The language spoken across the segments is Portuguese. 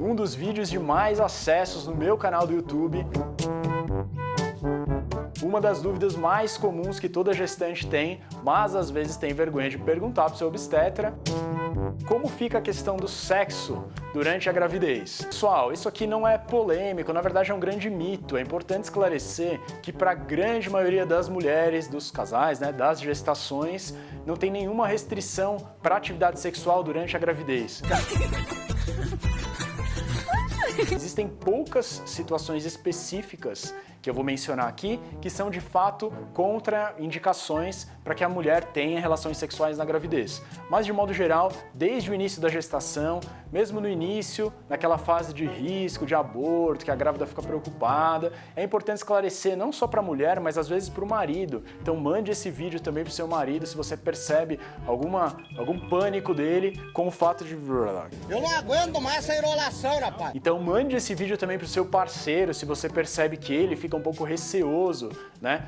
um dos vídeos de mais acessos no meu canal do YouTube. Uma das dúvidas mais comuns que toda gestante tem, mas às vezes tem vergonha de perguntar para o seu obstetra: como fica a questão do sexo durante a gravidez? Pessoal, isso aqui não é polêmico, na verdade é um grande mito. É importante esclarecer que para a grande maioria das mulheres, dos casais, das gestações, não tem nenhuma restrição para atividade sexual durante a gravidez. Existem poucas situações específicas que eu vou mencionar aqui que são de fato contraindicações para que a mulher tenha relações sexuais na gravidez. Mas de modo geral, desde o início da gestação, mesmo no início, naquela fase de risco, de aborto, que a grávida fica preocupada, é importante esclarecer não só para a mulher, mas às vezes para o marido. Então mande esse vídeo também para o seu marido se você percebe algum pânico dele com o fato de... Eu não aguento mais essa enrolação, rapaz! Então mande esse vídeo também para o seu parceiro se você percebe que ele fica um pouco receoso,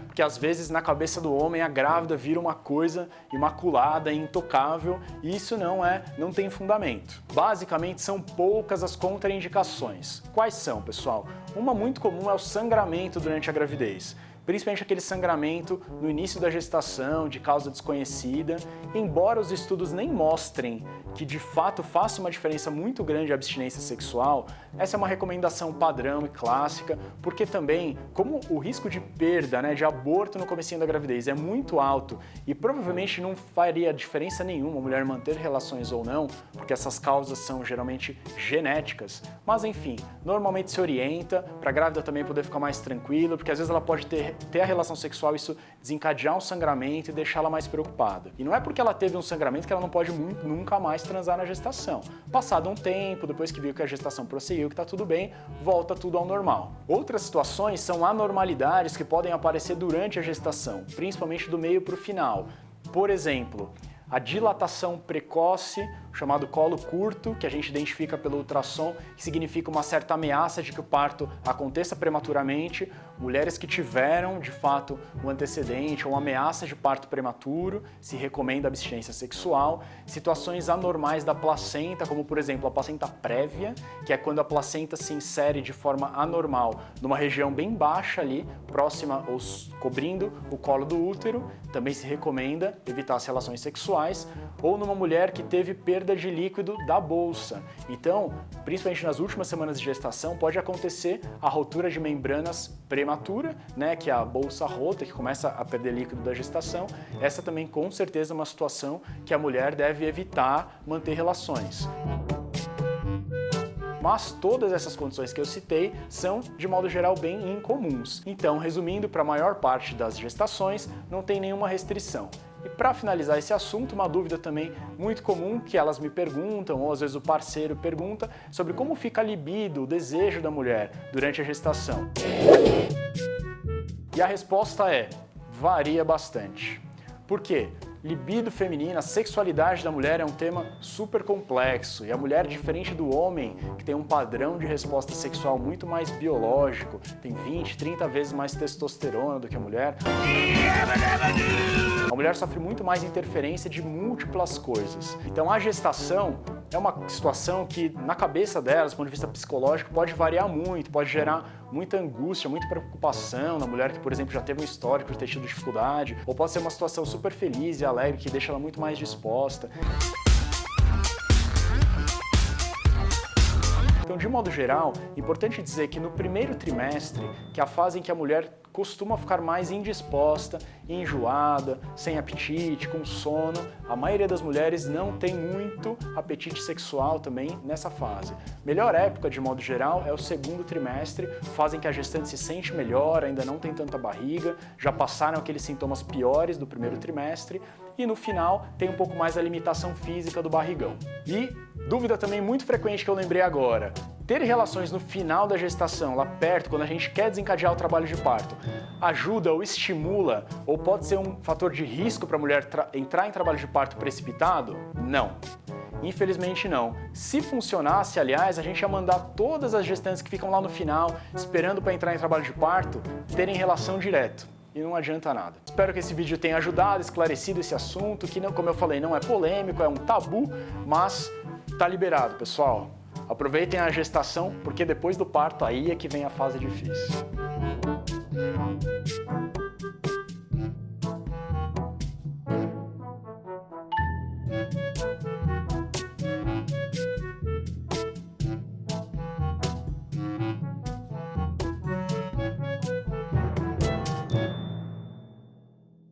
Porque às vezes na cabeça do homem a grávida vira uma coisa imaculada, intocável, e isso não tem fundamento. Basicamente são poucas as contraindicações. Quais são, pessoal? Uma muito comum é o sangramento durante a gravidez. Principalmente aquele sangramento no início da gestação, de causa desconhecida. Embora os estudos nem mostrem que de fato faça uma diferença muito grande a abstinência sexual, essa é uma recomendação padrão e clássica, porque também, como o risco de perda, de aborto no comecinho da gravidez é muito alto e provavelmente não faria diferença nenhuma a mulher manter relações ou não, porque essas causas são geralmente genéticas, mas enfim, normalmente se orienta para a grávida também poder ficar mais tranquila, porque às vezes ela pode ter a relação sexual, isso desencadear um sangramento e deixá-la mais preocupada. E não é porque ela teve um sangramento que ela não pode nunca mais transar na gestação. Passado um tempo, depois que viu que a gestação prosseguiu, que está tudo bem, volta tudo ao normal. Outras situações são anormalidades que podem aparecer durante a gestação, principalmente do meio para o final. Por exemplo, a dilatação precoce, chamado colo curto, que a gente identifica pelo ultrassom, que significa uma certa ameaça de que o parto aconteça prematuramente. Mulheres que tiveram, de fato, um antecedente ou uma ameaça de parto prematuro, se recomenda abstinência sexual. Situações anormais da placenta, como por exemplo a placenta prévia, que é quando a placenta se insere de forma anormal numa região bem baixa ali, próxima ou cobrindo o colo do útero, também se recomenda evitar as relações sexuais. Ou numa mulher que teve perda de líquido da bolsa. Então, principalmente nas últimas semanas de gestação, pode acontecer a rotura de membranas prematura, que é a bolsa rota, que começa a perder líquido da gestação. Essa também, com certeza, é uma situação que a mulher deve evitar manter relações. Mas todas essas condições que eu citei são, de modo geral, bem incomuns. Então, resumindo, para a maior parte das gestações, não tem nenhuma restrição. E para finalizar esse assunto, uma dúvida também muito comum que elas me perguntam, ou às vezes o parceiro pergunta, sobre como fica a libido, o desejo da mulher durante a gestação. E a resposta é: varia bastante. Por quê? Libido feminina, a sexualidade da mulher é um tema super complexo e a mulher, diferente do homem, que tem um padrão de resposta sexual muito mais biológico, tem 20, 30 vezes mais testosterona do que a mulher sofre muito mais interferência de múltiplas coisas. Então a gestação é uma situação que, na cabeça delas, do ponto de vista psicológico, pode variar muito, pode gerar muita angústia, muita preocupação na mulher que, por exemplo, já teve um histórico de ter tido dificuldade, ou pode ser uma situação super feliz e alegre que deixa ela muito mais disposta. Então, de modo geral, é importante dizer que no primeiro trimestre, que é a fase em que a mulher costuma ficar mais indisposta, enjoada, sem apetite, com sono, a maioria das mulheres não tem muito apetite sexual também nessa fase. Melhor época, de modo geral, é o segundo trimestre, fase em que a gestante se sente melhor, ainda não tem tanta barriga, já passaram aqueles sintomas piores do primeiro trimestre, e no final tem um pouco mais a limitação física do barrigão. E dúvida também muito frequente que eu lembrei agora: ter relações no final da gestação, lá perto, quando a gente quer desencadear o trabalho de parto, ajuda ou estimula, ou pode ser um fator de risco para a mulher entrar em trabalho de parto precipitado? Não. Infelizmente não. Se funcionasse, aliás, a gente ia mandar todas as gestantes que ficam lá no final, esperando para entrar em trabalho de parto, terem relação direto. E não adianta nada. Espero que esse vídeo tenha ajudado, esclarecido esse assunto, que, não, como eu falei, não é polêmico, é um tabu, mas tá liberado, pessoal. Aproveitem a gestação, porque depois do parto aí é que vem a fase difícil.